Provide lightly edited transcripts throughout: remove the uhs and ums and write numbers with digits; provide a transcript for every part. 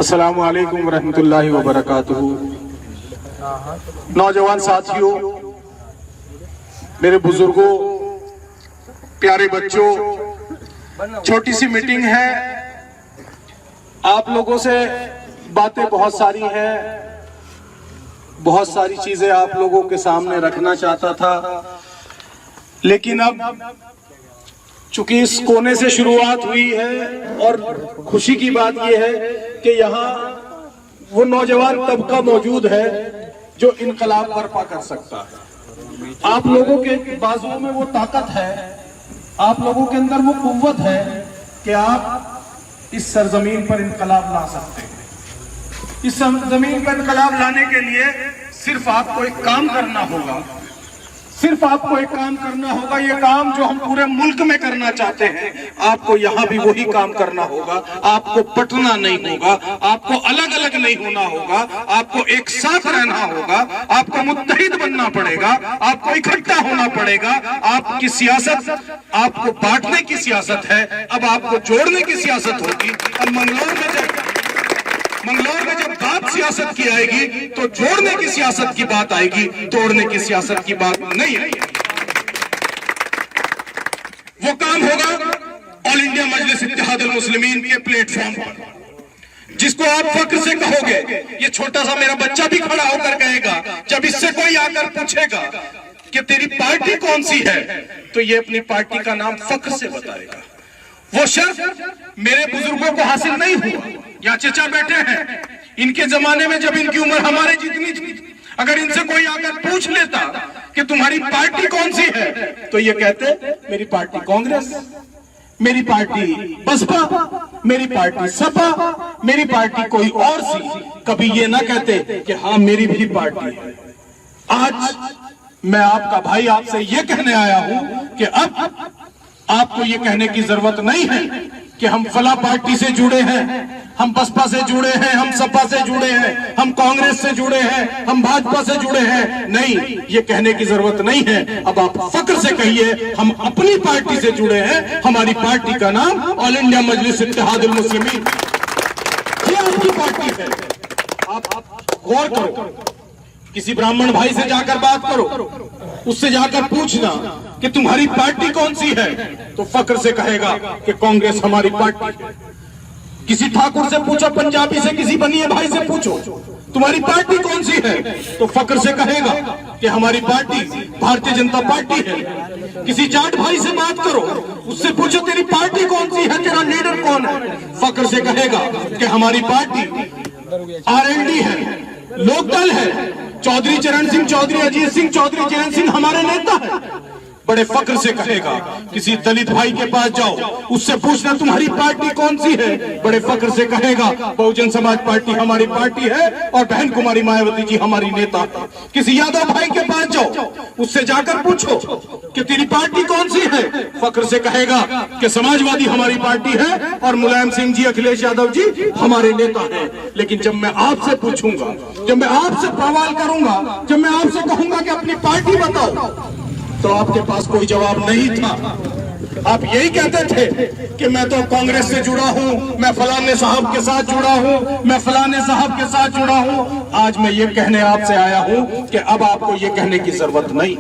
अस्सलामु अलैकुम वरहमतुल्लाहि वबरकातुहू। नौजवान साथियों, मेरे बुजुर्गों, प्यारे बच्चों, छोटी सी मीटिंग है। आप लोगों से बातें बहुत सारी हैं, बहुत सारी चीजें आप लोगों के सामने रखना चाहता था, लेकिन अब चूंकि इस कोने से शुरुआत हुई है और खुशी की बात यह है कि यहाँ वो नौजवान तबका मौजूद है जो इनकलाब बर्पा कर सकता है। आप लोगों के बाजुओं में वो ताकत है, आप लोगों के अंदर वो कुव्वत है कि आप इस सरजमीन पर इनकलाब ला सकते हैं। इस सरजमीन पर इनकलाब लाने के लिए सिर्फ आपको एक काम करना होगा, सिर्फ आपको एक काम करना होगा। ये काम जो हम पूरे मुल्क में करना चाहते हैं, आपको यहाँ भी वही काम करना होगा। आपको बटना नहीं होगा, आपको अलग अलग नहीं होना होगा, आपको एक साथ रहना होगा, आपको मुत्तहिद बनना पड़ेगा, आपको इकट्ठा होना पड़ेगा। आपकी सियासत आपको बांटने की सियासत है, अब आपको जोड़ने की सियासत होगी। अब मंगलौर में जब बात सियासत की आएगी तो जोड़ने की सियासत की बात आएगी, तोड़ने की सियासत की बात नहीं आएगी। वो काम होगा ऑल इंडिया मजलिस इत्तेहादुल मुस्लिमीन के प्लेटफॉर्म पर, जिसको आप फक्र से कहोगे। ये छोटा सा मेरा बच्चा भी खड़ा होकर कहेगा, जब इससे कोई आकर पूछेगा कि तेरी पार्टी कौन सी है, तो ये अपनी पार्टी का नाम फक्र से बताएगा। वो शर्फ मेरे बुजुर्गों को हासिल नहीं हुआ। यहाँ चचा बैठे हैं, इनके जमाने में जब इनकी उम्र हमारे जितनी थी, अगर इनसे कोई आकर पूछ लेता कि तुम्हारी पार्टी कौन सी है, तो ये कहते मेरी पार्टी कांग्रेस, मेरी पार्टी बसपा, मेरी पार्टी सपा, मेरी पार्टी कोई और सी। कभी ये ना कहते कि हाँ मेरी भी पार्टी है। आज मैं आपका भाई आपसे ये कहने आया हूं कि अब आपको ये कहने की जरूरत नहीं है कि हम फला पार्टी से जुड़े हैं, हम बसपा से जुड़े हैं, हम सपा से जुड़े हैं, हम कांग्रेस से जुड़े हैं, हम भाजपा से जुड़े हैं। नहीं, ये कहने की जरूरत नहीं है। अब आप फक्र से कहिए हम अपनी पार्टी से जुड़े हैं, हमारी पार्टी का नाम ऑल इंडिया मजलिस इत्तेहादुल मुस्लिमीन, ये आपकी पार्टी है। आप गौर करो, किसी ब्राह्मण भाई से जाकर बात करो, उससे जाकर पूछना कि तुम्हारी पार्टी कौन सी है, तो फक्र से कहेगा कि कांग्रेस हमारी पार्टी है। किसी ठाकुर से पूछो, पंजाबी से किसी बनिए भाई से पूछो तुम्हारी पार्टी कौन सी है, तो फक्र से कहेगा कि हमारी पार्टी भारतीय जनता पार्टी है। किसी जाट भाई से बात करो, उससे पूछो तेरी पार्टी कौन सी है, तेरा लीडर कौन है, फक्र से कहेगा कि हमारी पार्टी आरएलडी है, लोकदल है, चौधरी चरण सिंह चौधरी, अजीत सिंह चौधरी, चरण सिंह हमारे नेता है। बड़े फक्र से कहेगा। किसी दलित भाई के पास जाओ, उससे पूछना तुम्हारी पार्टी कौन सी है, बड़े फक्र से कहेगा बहुजन समाज पार्टी हमारी पार्टी है और बहन कुमारी मायावती जी हमारी नेता है। किसी यादव भाई के पास जाओ, उससे जाकर पूछो कि तेरी पार्टी कौन सी है, फक्र से कहेगा कि समाजवादी हमारी पार्टी है और मुलायम सिंह जी, अखिलेश यादव जी हमारे नेता हैं। लेकिन जब मैं आपसे पूछूंगा, जब मैं आपसे सवाल करूंगा, जब मैं आपसे कहूंगा कि अपनी पार्टी बताओ, तो आपके पास कोई जवाब नहीं था। आप यही कहते थे कि मैं तो कांग्रेस से जुड़ा हूं, मैं फलाने साहब के साथ जुड़ा हूं, मैं फलाने साहब के साथ जुड़ा हूं। आज मैं ये कहने आपसे आया हूं कि अब आपको ये कहने की जरूरत नहीं,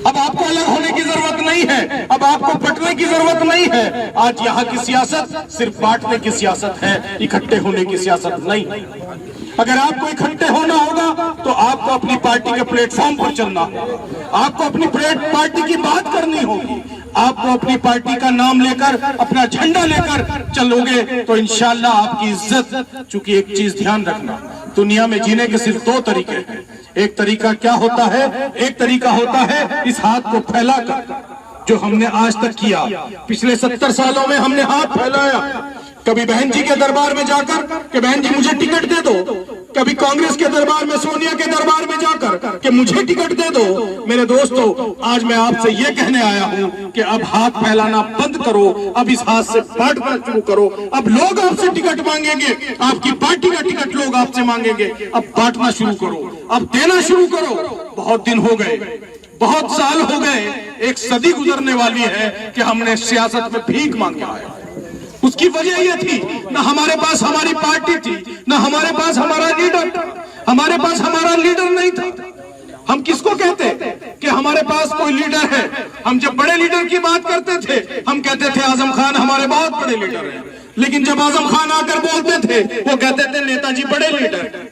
अब आपको अलग होने की जरूरत नहीं है, अब आपको बंटने की जरूरत नहीं है। आज यहाँ की सियासत सिर्फ बांटने की सियासत है, इकट्ठे होने की सियासत नहीं। अगर आपको इकट्ठे होना होगा तो आपको अपनी पार्टी के प्लेटफॉर्म पर चलना होगा, आपको अपनी पार्टी की बात करनी होगी, आपको अपनी पार्टी का नाम लेकर, अपना झंडा लेकर चलोगे तो इंशाल्लाह आपकी इज्जत। चूंकि एक चीज ध्यान रखना, दुनिया में जीने के सिर्फ दो तरीके हैं। एक तरीका क्या होता है, एक तरीका होता है इस हाथ को फैलाकर, जो हमने आज तक किया। पिछले 70 सालों में हमने हाथ फैलाया, कभी बहन जी के दरबार में जाकर कि बहन जी मुझे टिकट दे दो, कभी कांग्रेस के दरबार में, सोनिया के दरबार में जाकर कि मुझे टिकट दे दो। मेरे दोस्तों, आज मैं आपसे ये कहने आया हूं कि अब हाथ फैलाना बंद करो, अब इस हाथ से बांटना शुरू करो। अब लोग आपसे टिकट मांगेंगे, आपकी पार्टी का टिकट लोग आपसे मांगेंगे, अब बांटना शुरू करो, अब देना शुरू करो। बहुत दिन हो गए, बहुत साल हो गए, एक सदी गुजरने वाली है कि हमने सियासत में भीख मांगा है। उसकी वजह यह थी, ना हमारे पास हमारी पार्टी थी, ना हमारे पास हमारा लीडर था। हमारे पास हमारा लीडर नहीं था। हम किसको कहते कि हमारे पास कोई लीडर है? हम जब बड़े लीडर की बात करते थे, हम कहते थे आजम खान हमारे बहुत बड़े लीडर हैं। लेकिन जब आजम खान आकर बोलते थे, वो कहते थे नेताजी बड़े लीडर,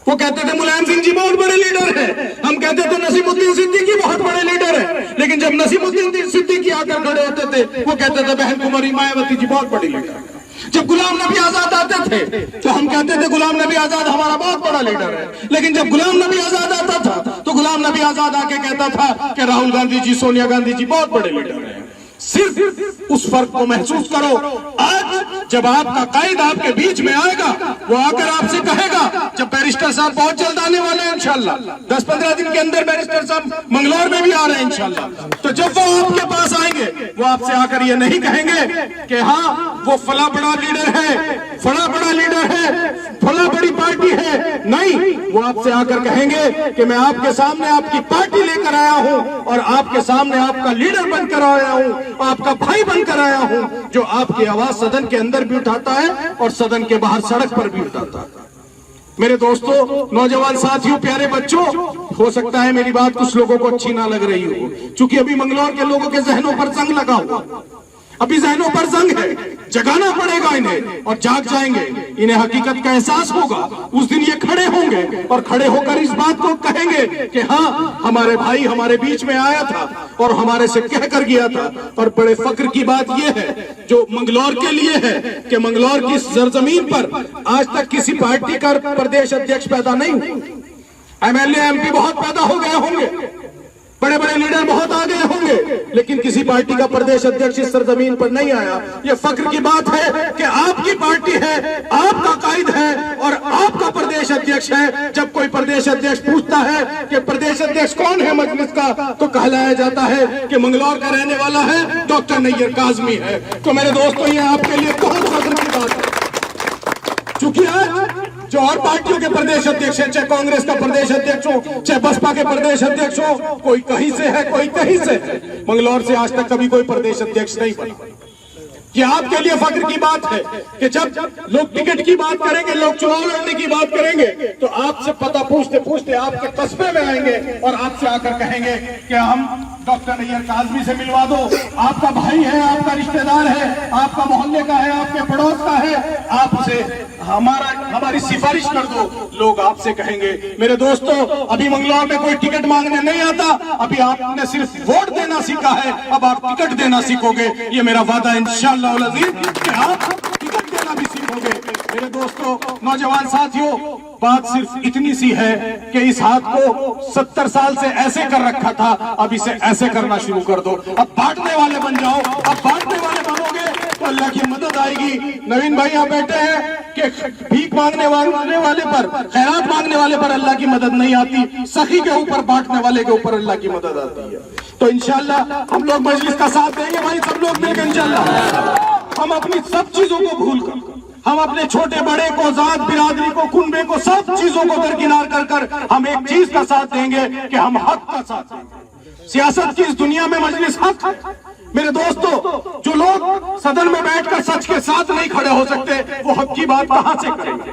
वो कहते थे मुलायम सिंह जी बहुत बड़े लीडर हैं। हम कहते थे नसीमुद्दीन सिद्दीकी बहुत बड़े लीडर हैं। लेकिन जब नसीमुद्दीन सिद्दीकी आकर खड़े होते थे, वो कहते थे बहन कुमारी मायावती जी बहुत बड़ी लीडर है। जब गुलाम नबी आजाद आते थे तो हम कहते थे गुलाम नबी आजाद हमारा बहुत बड़ा लीडर है। लेकिन जब गुलाम नबी आजाद आता था तो गुलाम नबी आजाद आके कहता था कि राहुल गांधी जी, सोनिया गांधी जी बहुत बड़े लीडर हैं। सिर्फ उस फर्क को महसूस करो। आज जब आपका कायद आपके बीच में आएगा, वो आकर आपसे कहेगा, जब बैरिस्टर साहब बहुत जल्द आने वाले हैं इंशाल्लाह, 10-15 दिन के अंदर बैरिस्टर साहब मंगलौर में भी आ रहे हैं इंशाल्लाह, तो जब वो आपके पास आएंगे, वो आपसे आकर ये नहीं कहेंगे कि हाँ वो फला बड़ा लीडर है, फला बड़ा लीडर है, फला बड़ी पार्टी है। नहीं, वो आपसे आकर कहेंगे कि मैं आपके सामने आपकी पार्टी लेकर आया हूं और आपके सामने आपका लीडर बनकर आया हूं, आपका भाई बनकर आया हूं, जो आपकी आवाज सदन के अंदर भी उठाता है और सदन के बाहर सड़क पर भी उठाता है। मेरे दोस्तों, नौजवान साथियों, प्यारे बच्चों, हो सकता है मेरी बात कुछ लोगों को अच्छी ना लग रही हो, क्योंकि अभी मंगलौर के लोगों के जहनों पर जंग लगा हुआ, अभी जहनों पर जंग है। जगाना पड़ेगा इन्हें और जाग जाएंगे। इन्हें हकीकत का एहसास होगा। उस दिन ये खड़े होंगे और खड़े होकर इस बात को कहेंगे कि हाँ हमारे भाई हमारे बीच में आया था और हमारे से कह कर गया था। और बड़े फक्र की बात यह है जो मंगलौर के लिए है कि मंगलौर की सरजमीन पर आज तक किसी पार्टी का प्रदेश अध्यक्ष पैदा नहीं हुआ। एमएलए एमपी बहुत पैदा हो गए होंगे, बड़े बड़े लीडर बहुत आ गए होंगे, लेकिन किसी पार्टी का प्रदेश अध्यक्ष इस सरजमीन पर नहीं आया। ये फक्र की बात है कि आपकी पार्टी है, आपका कायद है और आपका प्रदेश अध्यक्ष है। जब कोई प्रदेश अध्यक्ष पूछता है कि प्रदेश अध्यक्ष कौन है मजलिस का, तो कहलाया जाता है कि मंगलौर का रहने वाला है डॉक्टर नैयर काज़मी है। तो मेरे दोस्तों, ये आपके लिए बहुत फक्र की बात है, क्योंकि आज जो और पार्टियों के प्रदेश अध्यक्ष हैं, चाहे कांग्रेस का प्रदेश अध्यक्ष हो, चाहे बसपा के प्रदेश अध्यक्ष हो, कोई कहीं से है, कोई कहीं से है, मंगलौर से आज तक कभी कोई प्रदेश अध्यक्ष नहीं बना। ये आपके लिए फक्र की बात है कि जब लोग टिकट की बात करेंगे, लोग चुनाव लड़ने की बात करेंगे, तो आपसे पता पूछते पूछते आपके कस्बे में आएंगे और आपसे आकर कहेंगे कि हम डॉक्टर नैयर काज़मी से मिलवा दो, आपका भाई है, आपका रिश्तेदार है, आपका मोहल्ले का है, आपके पड़ोस का है, आप उसे हमारी सिफारिश कर दो। लोग आपसे कहेंगे। मेरे दोस्तों, अभी मंगलौर में कोई टिकट मांगने नहीं आता, अभी आपने सिर्फ वोट देना सीखा है, अब आप टिकट देना सीखोगे। ये मेरा वादा इंशाअल्लाह उल अज़ीज़ कि आप टिकट देना भी सीखोगे। मेरे दोस्तों, नौजवान साथियों, बात सिर्फ इतनी सी है कि इस हाथ को 70 साल से ऐसे कर रखा था, अब इसे ऐसे करना शुरू कर दो। अब बांटने वाले बन जाओ। अब बांटने वाले बनोगे तो अल्लाह की मदद आएगी। नवीन भाई यहाँ बैठे हैं कि भीख मांगने वाले पर, खैरात मांगने वाले पर अल्लाह की मदद नहीं आती, सखी के ऊपर, बांटने वाले के ऊपर अल्लाह की मदद आती है। तो इंशाअल्लाह हम लोग मजलिस का साथ देंगे भाई, सब लोग मिलकर इंशाअल्लाह। हम अपनी सब चीजों को भूलकर, हम अपने छोटे बड़े को, जात बिरादरी को, कुनबे को, सब चीजों को दरकिनार कर हम एक चीज का साथ देंगे कि हम हक का साथ देंगे। सियासत की इस दुनिया में मजलिस हक है। मेरे दोस्तों, जो लोग सदन में बैठकर सच के साथ नहीं खड़े हो सकते, वो हक की बात कहां से करेंगे?